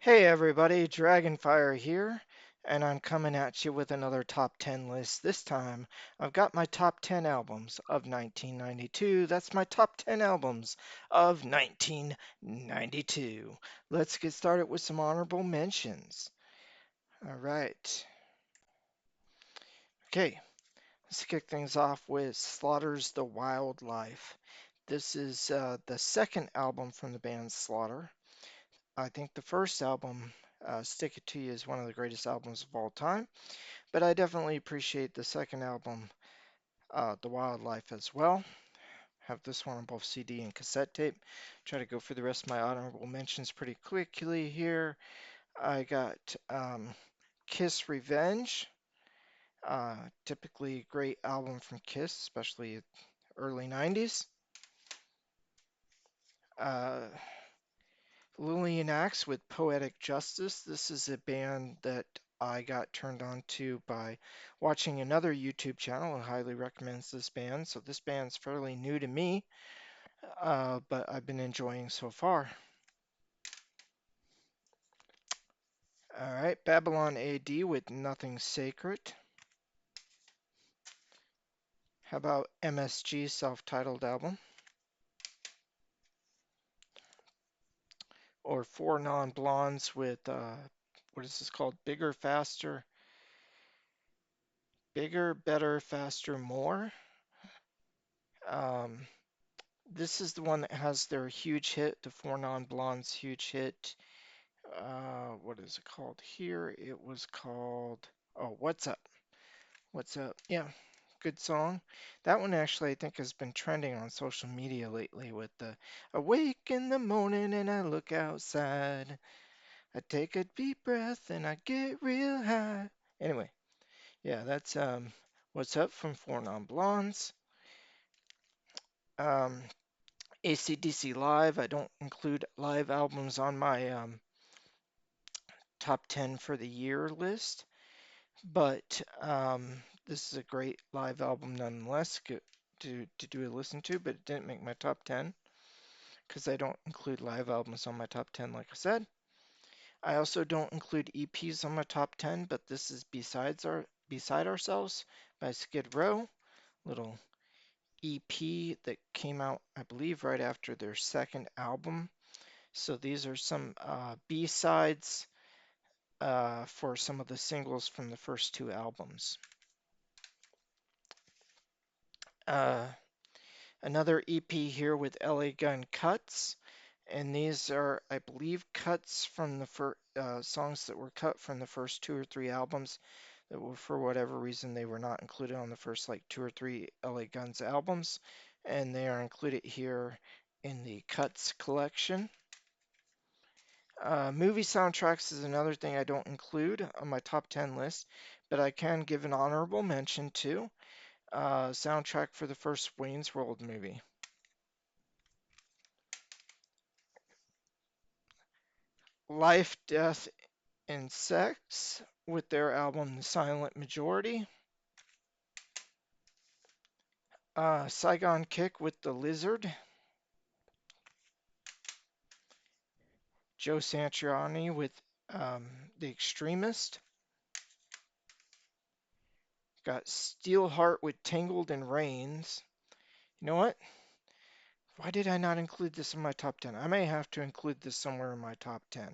Hey everybody, Dragonfire here, and I'm coming at you with another top 10 list. This time, I've got my top 10 albums of 1992. That's my top 10 albums of 1992. Let's get started with some honorable mentions. All right. Okay, let's kick things off with Slaughter's The Wildlife. This is the second album from the band Slaughter. I think the first album, Stick It To You, is one of the greatest albums of all time, but I definitely appreciate the second album, The Wildlife, as well. Have this one on both CD and cassette tape. Try to go through the rest of my honorable mentions pretty quickly here. I got Kiss Revenge, typically great album from Kiss, especially early 90s. Uh, Lillian Axe with Poetic Justice. This is a band that I got turned on to by watching another YouTube channel and highly recommends this band. So this band's fairly new to me, but I've been enjoying so far. All right, Babylon AD with Nothing Sacred. How about MSG self-titled album? Or Four Non-Blondes with, what is this called? Bigger, Better, Faster, More. Um, This is the one that has their huge hit, the Four Non-Blondes huge hit. What is it called here? It was called, oh, What's Up? What's Up? Yeah, good song. That one actually I think has been trending on social media lately with the Awake in the morning and I look outside. I take a deep breath and I get real high. Anyway, yeah, that's What's Up from Four Non-Blondes. Um, AC/DC Live. I don't include live albums on my top 10 for the year list, but this is a great live album nonetheless to do a listen to, but it didn't make my top 10 because I don't include live albums on my top 10, like I said. I also don't include EPs on my top 10, but this is Beside Ourselves by Skid Row, little EP that came out, I believe, right after their second album. So these are some B-sides for some of the singles from the first two albums. Uh, Another EP here with LA Gun cuts, and these are, I believe, cuts from the songs that were cut from the first two or three albums that were, for whatever reason, they were not included on the first like two or three LA Guns albums, and they are included here in the cuts collection. Movie soundtracks is another thing I don't include on my top 10 list, but I can give an honorable mention to soundtrack for the first Wayne's World movie. Life, Death, and Sex with their album The Silent Majority. Saigon Kick with The Lizard. Joe Satriani with The Extremist. Got Steelheart with Tangled and Rains. You know what? Why did I not include this in my top 10? I may have to include this somewhere in my top 10.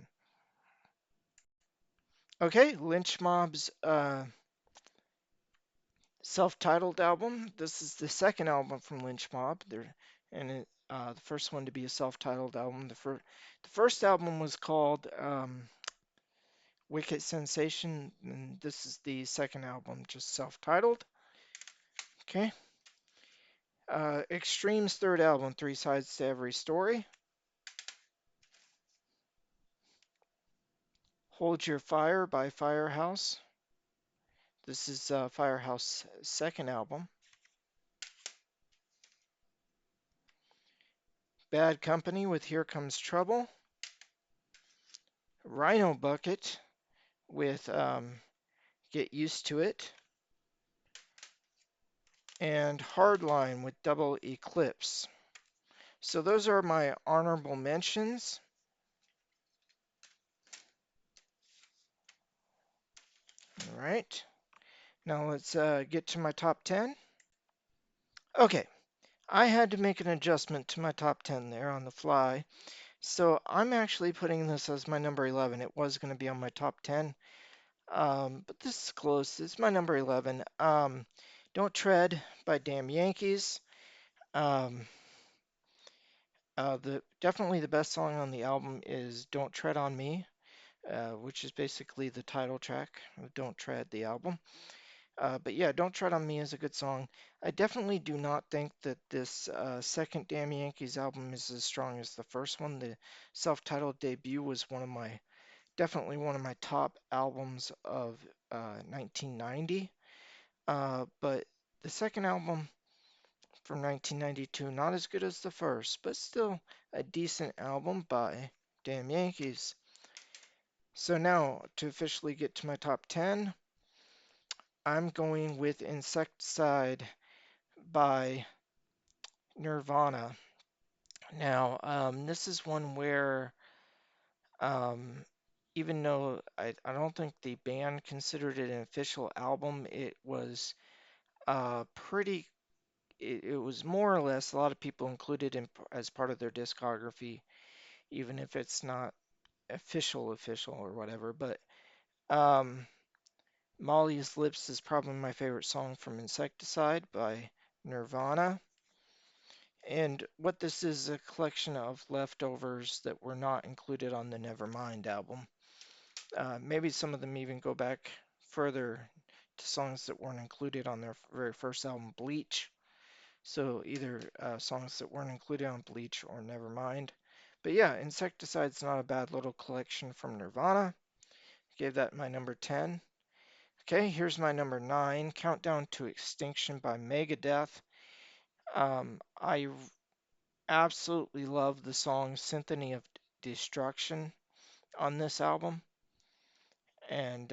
Okay, Lynch Mob's self-titled album. This is the second album from Lynch Mob. The first one to be a self-titled album. The first album was called Wicked Sensation, and this is the second album, just self-titled. Okay. Extreme's third album, Three Sides to Every Story. Hold Your Fire by Firehouse. This is Firehouse's second album. Bad Company with Here Comes Trouble. Rhino Bucket with Get Used to It. And Hardline with Double Eclipse. So those are my honorable mentions. All right. Now let's get to my top 10. Okay, I had to make an adjustment to my top 10 there on the fly. So I'm actually putting this as my number 11. It was going to be on my top 10, but this is close. It's my number 11. Don't Tread by Damn Yankees. Um, definitely the best song on the album is Don't Tread on Me, which is basically the title track of Don't Tread, the album. But yeah, Don't Tread on Me is a good song. I definitely do not think that this second Damn Yankees album is as strong as the first one. The self-titled debut was definitely one of my top albums of 1990. But the second album from 1992, not as good as the first, but still a decent album by Damn Yankees. So now, to officially get to my top 10, I'm going with Insecticide by Nirvana. Now, this is one where, um, even though I don't think the band considered it an official album, it was pretty, it was more or less a lot of people included as part of their discography, even if it's not official or whatever. But um, Molly's Lips is probably my favorite song from Insecticide by Nirvana. And what this is a collection of leftovers that were not included on the Nevermind album. Maybe some of them even go back further to songs that weren't included on their very first album, Bleach. So either songs that weren't included on Bleach or Nevermind. But yeah, Insecticide's not a bad little collection from Nirvana. Gave that my number 10. Okay, here's my number 9, Countdown to Extinction by Megadeth. I absolutely love the song Symphony of Destruction on this album, and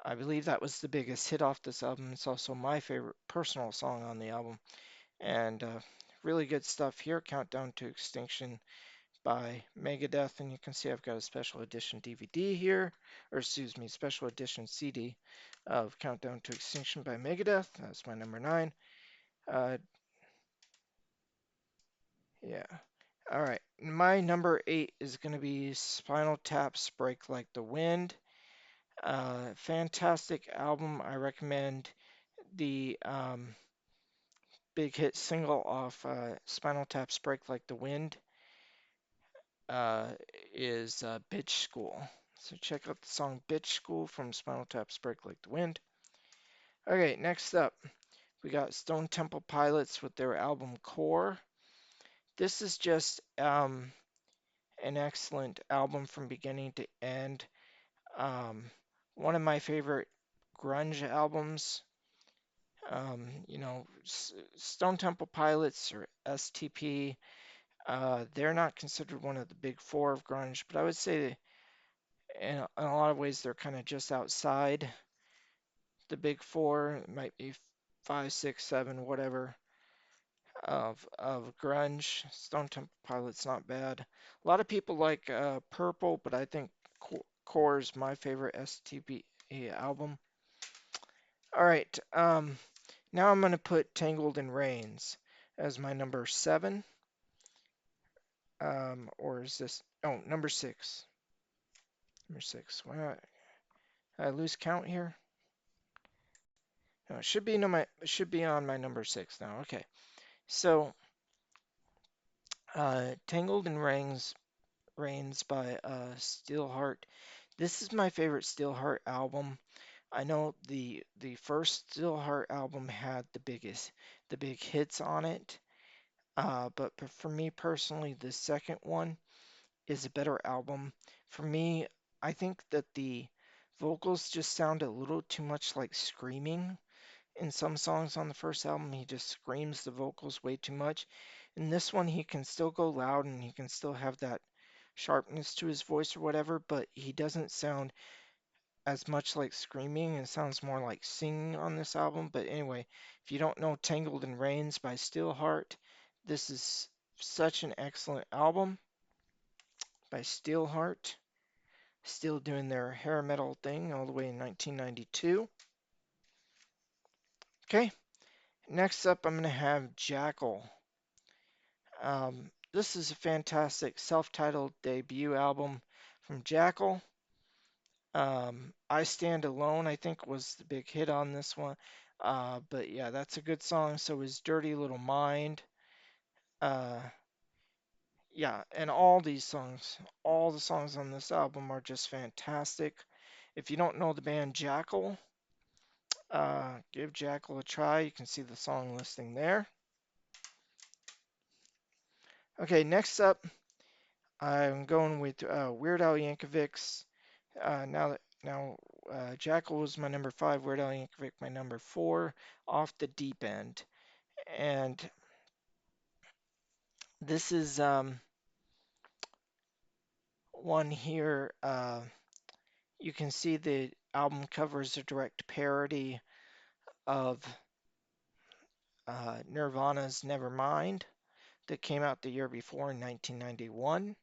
I believe that was the biggest hit off this album. It's also my favorite personal song on the album, and really good stuff here. Countdown to Extinction by Megadeth, and you can see I've got a special edition DVD here, or excuse me, special edition CD of Countdown to Extinction by Megadeth. That's my number 9. Uh, yeah. All right. My number 8 is going to be Spinal Tap's Break Like the Wind. Fantastic album. I recommend the big hit single off Spinal Tap's Break Like the Wind uh, is Bitch School. So check out the song Bitch School from Spinal Tap's Break Like the Wind. Okay, next up, we got Stone Temple Pilots with their album Core. This is just an excellent album from beginning to end. Um, One of my favorite grunge albums. Stone Temple Pilots or STP, they're not considered one of the big four of grunge, but I would say in a lot of ways they're kind of just outside the big four. It might be five, six, seven, whatever of grunge. Stone Temple Pilots not bad. A lot of people like Purple, but I think Core is my favorite STP album. All right, now I'm going to put Tangled in Rains as my number 7. Or is this? Oh, number 6. Number 6. Why not? Did I lose count here? No, it should be on my number 6 now. Okay. So, Tangled in Rains by Steelheart. This is my favorite Steelheart album. I know the first Steelheart album had the big hits on it. But for me personally, the second one is a better album. For me, I think that the vocals just sound a little too much like screaming. In some songs on the first album, he just screams the vocals way too much. In this one, he can still go loud and he can still have that sharpness to his voice or whatever, but he doesn't sound as much like screaming. It sounds more like singing on this album. But anyway, if you don't know Tangled in Rains by Steelheart, this is such an excellent album by Steelheart. still doing their hair metal thing all the way in 1992. Okay, next up I'm going to have Jackal. This is a fantastic self-titled debut album from Jackal. I Stand Alone, I think, was the big hit on this one. But yeah, that's a good song. So is Dirty Little Mind. Uh, yeah, and all the songs on this album are just fantastic. If you don't know the band Jackal, give Jackal a try. You can see the song listing there. Okay, next up, I'm going with Weird Al Yankovic's. Now, Jackal was my number five. Weird Al Yankovic my number four. Off the Deep End, and this is one here. You can see the album cover is a direct parody of Nirvana's Nevermind that came out the year before in 1991.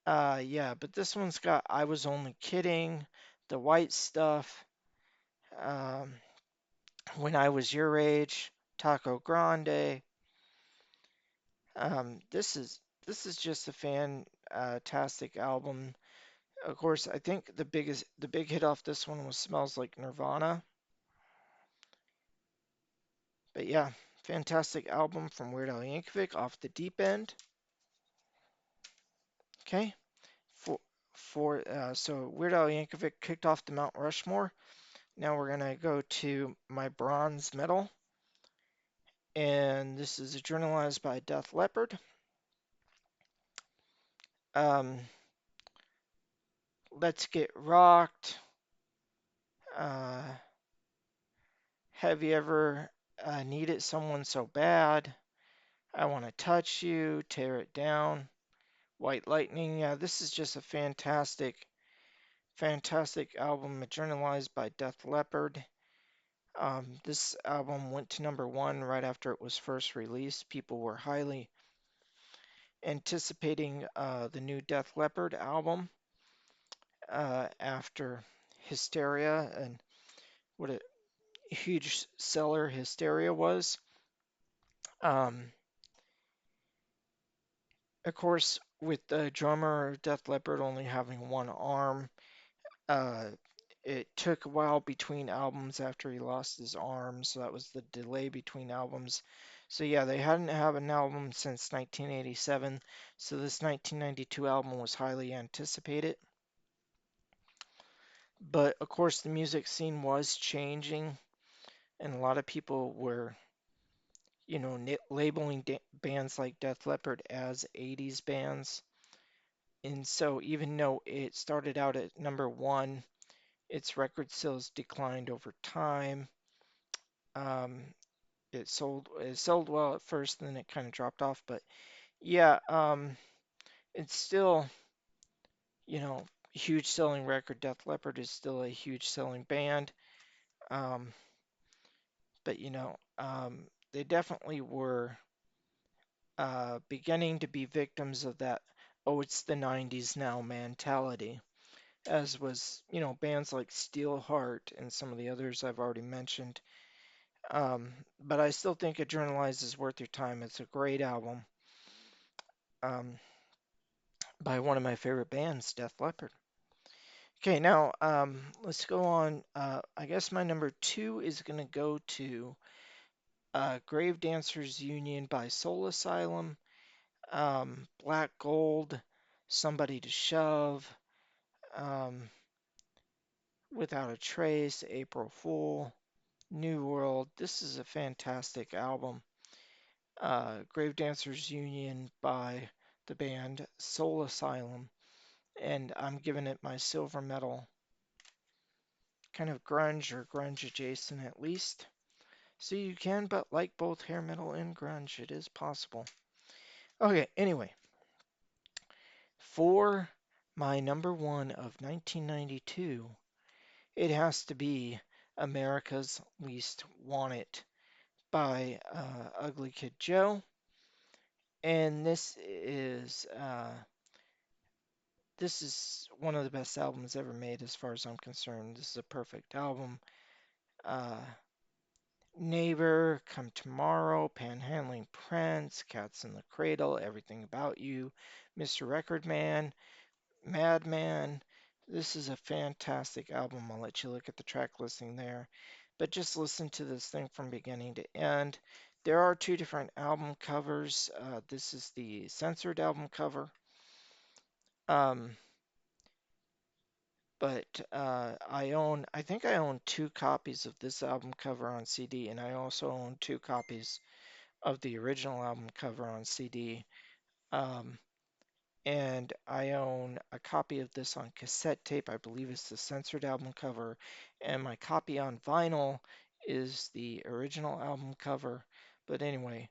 Yeah, but this one's got I Was Only Kidding, The White Stuff, um, When I Was Your Age, Taco Grande. This is just a fantastic album. Of course, I think the big hit off this one was Smells Like Nirvana. But yeah, fantastic album from Weird Al Yankovic, Off the Deep End. Okay, so Weird Al Yankovic kicked off the Mount Rushmore. Now we're gonna go to my bronze medal, and this is journalized by Def Leppard. Um, Let's Get Rocked. Uh, have you ever needed someone so bad? I want to touch you, tear it down. White Lightning. Yeah, this is just a fantastic album, journalized by Def Leppard. This album went to number one right after it was first released. People were highly anticipating the new Def Leppard album after Hysteria and what a huge seller Hysteria was. Um, of course, with the drummer Def Leppard only having one arm, uh, it took a while between albums after he lost his arm, so that was the delay between albums. So yeah, they hadn't had an album since 1987, so this 1992 album was highly anticipated. But of course, the music scene was changing, and a lot of people were, labeling bands like Def Leppard as 80s bands. And so even though it started out at number one, its record sales declined over time. Um, it sold well at first, and then it kind of dropped off. But yeah, it's still, you know, a huge selling record. Def Leppard is still a huge selling band. Um, but they definitely were beginning to be victims of that, oh, it's the 90s now mentality, as was, bands like Steelheart and some of the others I've already mentioned. But I still think Adrenalize is worth your time. It's a great album um, by one of my favorite bands, Def Leppard. Okay, now let's go on. I guess my number two is going to go to Grave Dancers Union by Soul Asylum, Black Gold, Somebody to Shove, um, Without a Trace, April Fool, New World. This is a fantastic album. Grave Dancers Union by the band Soul Asylum, and I'm giving it my silver medal. Kind of grunge or grunge adjacent at least. So you can but like both hair metal and grunge. It is possible. Okay, anyway, for my number one of 1992, it has to be America's Least Wanted by Ugly Kid Joe. And this is This is one of the best albums ever made as far as I'm concerned. This is a perfect album. Uh, Neighbor, Come Tomorrow, Panhandling Prince, Cats in the Cradle, Everything About You, Mr. Record Man, Madman. This is a fantastic album. I'll let you look at the track listing there. But just listen to this thing from beginning to end. There are two different album covers. This is the censored album cover. Um, I think I own two copies of this album cover on CD, and I also own two copies of the original album cover on CD. Um, and I own a copy of this on cassette tape. I believe it's the censored album cover, and my copy on vinyl is the original album cover. But anyway,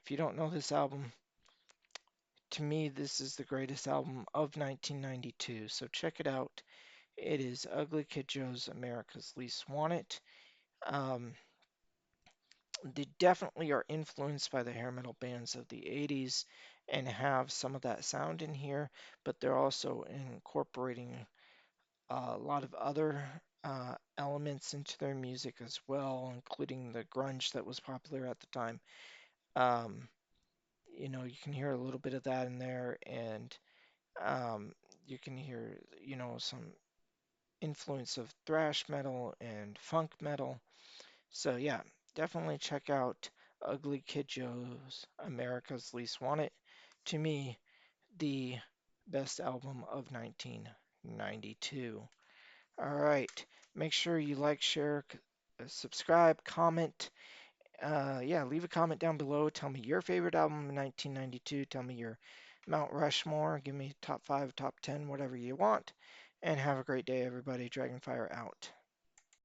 if you don't know this album, to me, this is the greatest album of 1992. So check it out. It is Ugly Kid Joe's America's Least Wanted. Um, they definitely are influenced by the hair metal bands of the 80s and have some of that sound in here, but they're also incorporating a lot of other elements into their music as well, including the grunge that was popular at the time. Um, you can hear a little bit of that in there, and um, you can hear, some influence of thrash metal and funk metal. So yeah, definitely check out Ugly Kid Joe's America's Least Wanted. To me, the best album of 1992. All right, make sure you like, share, subscribe, comment. Yeah, leave a comment down below. Tell me your favorite album of 1992. Tell me your Mount Rushmore. Give me top 5, top 10, whatever you want. And have a great day, everybody. Dragonfire out.